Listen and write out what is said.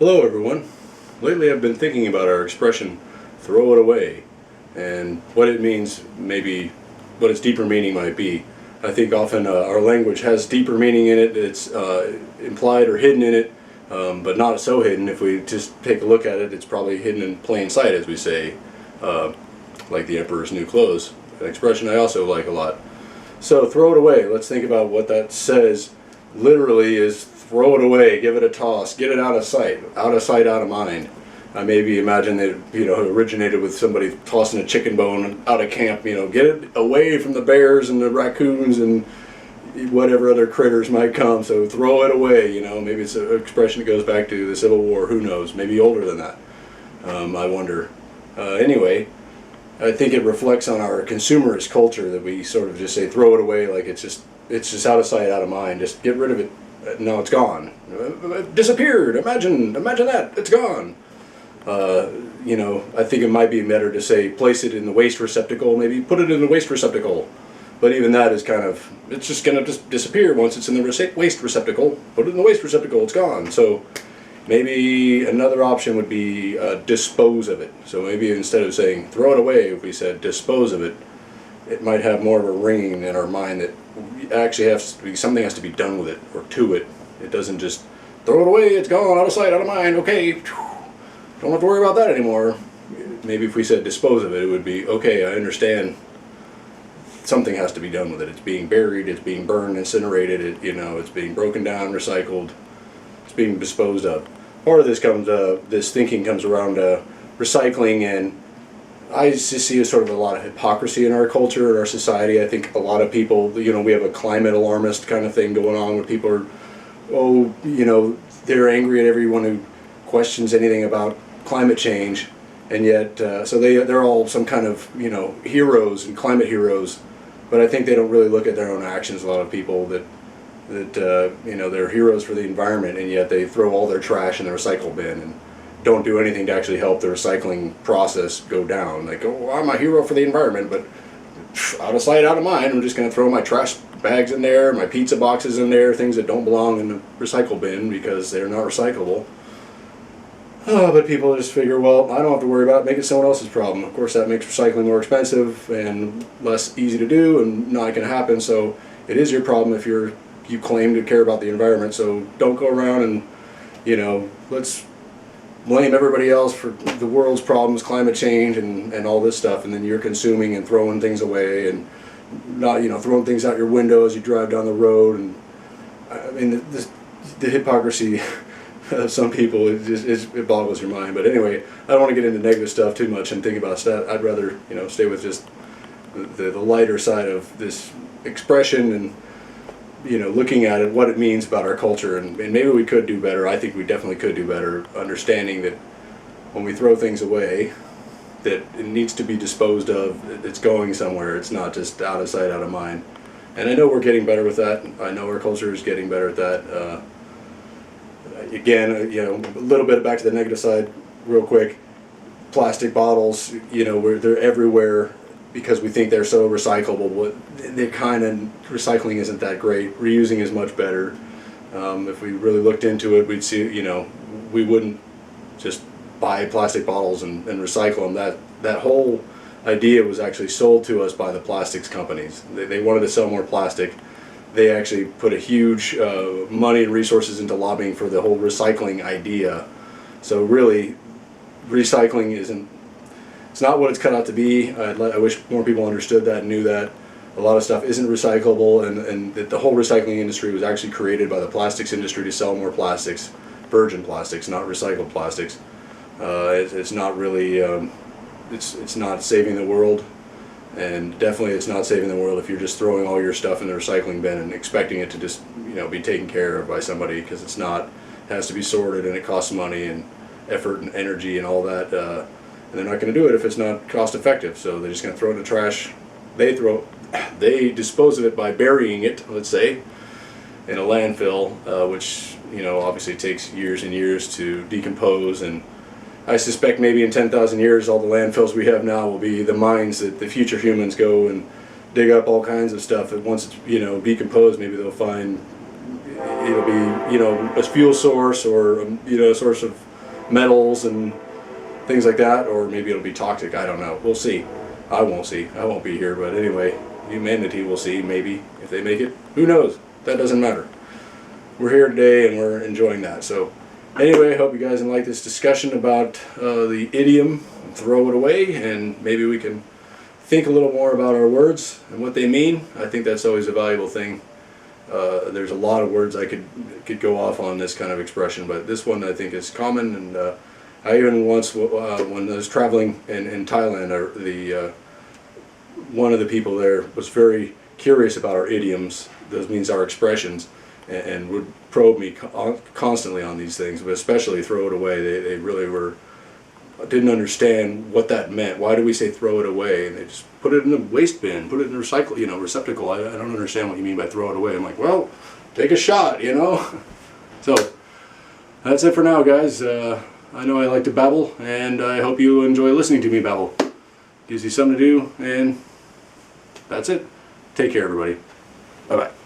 Hello everyone. Lately I've been thinking about our expression, throw it away, and what it means, maybe what its deeper meaning might be. I think often our language has deeper meaning in it, it's implied or hidden in it, but not so hidden. If we just take a look at it, it's probably hidden in plain sight, as we say, uh, like the emperor's new clothes, an expression I also like a lot. So throw it away. Let's think about what that says. Literally is throw it away, give it a toss, get it out of sight, out of mind. I maybe imagine that it originated with somebody tossing a chicken bone out of camp. Get it away from the bears and the raccoons and whatever other critters might come. So throw it away. Maybe it's an expression that goes back to the Civil War. Who knows? Maybe older than that. I wonder. Anyway, I think it reflects on our consumerist culture that we sort of just say throw it away, like it's just out of sight, out of mind. Just get rid of it. No, it's gone. It disappeared. Imagine that. It's gone. I think it might be better to say place it in the waste receptacle. Maybe put it in the waste receptacle. But even that is it's just going to just disappear once it's in the waste receptacle. Put it in the waste receptacle. It's gone. So maybe another option would be dispose of it. So maybe instead of saying throw it away, if we said dispose of it, it might have more of a ringing in our mind that actually something has to be done with it or to it. It doesn't just throw it away, it's gone, out of sight, out of mind, okay, don't have to worry about that anymore. Maybe if we said dispose of it, it would be, okay, I understand something has to be done with it. It's being buried, it's being burned, incinerated, it's being broken down, recycled, it's being disposed of. Part of this thinking comes around recycling, and I just see sort of a lot of hypocrisy in our culture and our society. I think a lot of people, we have a climate alarmist kind of thing going on where people are, they're angry at everyone who questions anything about climate change, and yet, so they're all some kind of, heroes and climate heroes, but I think they don't really look at their own actions. A lot of people that they're heroes for the environment, and yet they throw all their trash in the recycle bin and don't do anything to actually help the recycling process go down. Like, oh, I'm a hero for the environment, but out of sight, out of mind. I'm just going to throw my trash bags in there, my pizza boxes in there, things that don't belong in the recycle bin because they're not recyclable. But people just figure, well, I don't have to worry about it, make it someone else's problem. Of course, that makes recycling more expensive and less easy to do and not going to happen. So it is your problem if you claim to care about the environment. So don't go around and, let's blame everybody else for the world's problems, climate change, and all this stuff, and then you're consuming and throwing things away and not, throwing things out your window as you drive down the road. And I mean, the hypocrisy of some people, it boggles your mind. But anyway, I don't want to get into negative stuff too much and think about stuff. I'd rather, stay with just the lighter side of this expression and, looking at it, what it means about our culture, and maybe we could do better. I think we definitely could do better, understanding that when we throw things away, that it needs to be disposed of. It's going somewhere. It's not just out of sight, out of mind. And I know we're getting better with that. I know our culture is getting better at that. Again, a little bit back to the negative side, real quick. Plastic bottles, they're everywhere, because we think they're so recyclable, but recycling isn't that great. Reusing is much better. If we really looked into it, we'd see, we wouldn't just buy plastic bottles and recycle them. That whole idea was actually sold to us by the plastics companies. They wanted to sell more plastic. They actually put a huge money and resources into lobbying for the whole recycling idea. So really, recycling it's not what it's cut out to be. I wish more people understood that and knew that. A lot of stuff isn't recyclable, and the whole recycling industry was actually created by the plastics industry to sell more plastics, virgin plastics, not recycled plastics. It's not really, it's not saving the world, and definitely it's not saving the world if you're just throwing all your stuff in the recycling bin and expecting it to just, be taken care of by somebody, because it's not. It has to be sorted, and it costs money and effort and energy and all that. And they're not going to do it if it's not cost effective, so they're just going to throw it in the trash. They dispose of it by burying it, let's say, in a landfill, which obviously takes years and years to decompose. And I suspect maybe in 10,000 years, all the landfills we have now will be the mines that the future humans go and dig up all kinds of stuff. And once it's decomposed, maybe they'll find it'll be a fuel source or a source of metals and things like that, or maybe it'll be toxic. I don't know. We'll see. I won't see. I won't be here, but anyway, humanity will see, maybe, if they make it. Who knows? That doesn't matter. We're here today and we're enjoying that. So anyway, I hope you guys like this discussion about the idiom, throw it away, and maybe we can think a little more about our words and what they mean. I think that's always a valuable thing. There's a lot of words I could go off on this kind of expression, but this one I think is common. And I even once, when I was traveling in Thailand, one of the people there was very curious about our idioms. Those means our expressions, and would probe me constantly on these things, but especially throw it away. They really didn't understand what that meant. Why do we say throw it away? And they just put it in the waste bin, put it in the receptacle. I don't understand what you mean by throw it away. I'm like, well, take a shot, So that's it for now, guys. I know I like to babble, and I hope you enjoy listening to me babble. Gives you something to do, and that's it. Take care, everybody. Bye-bye.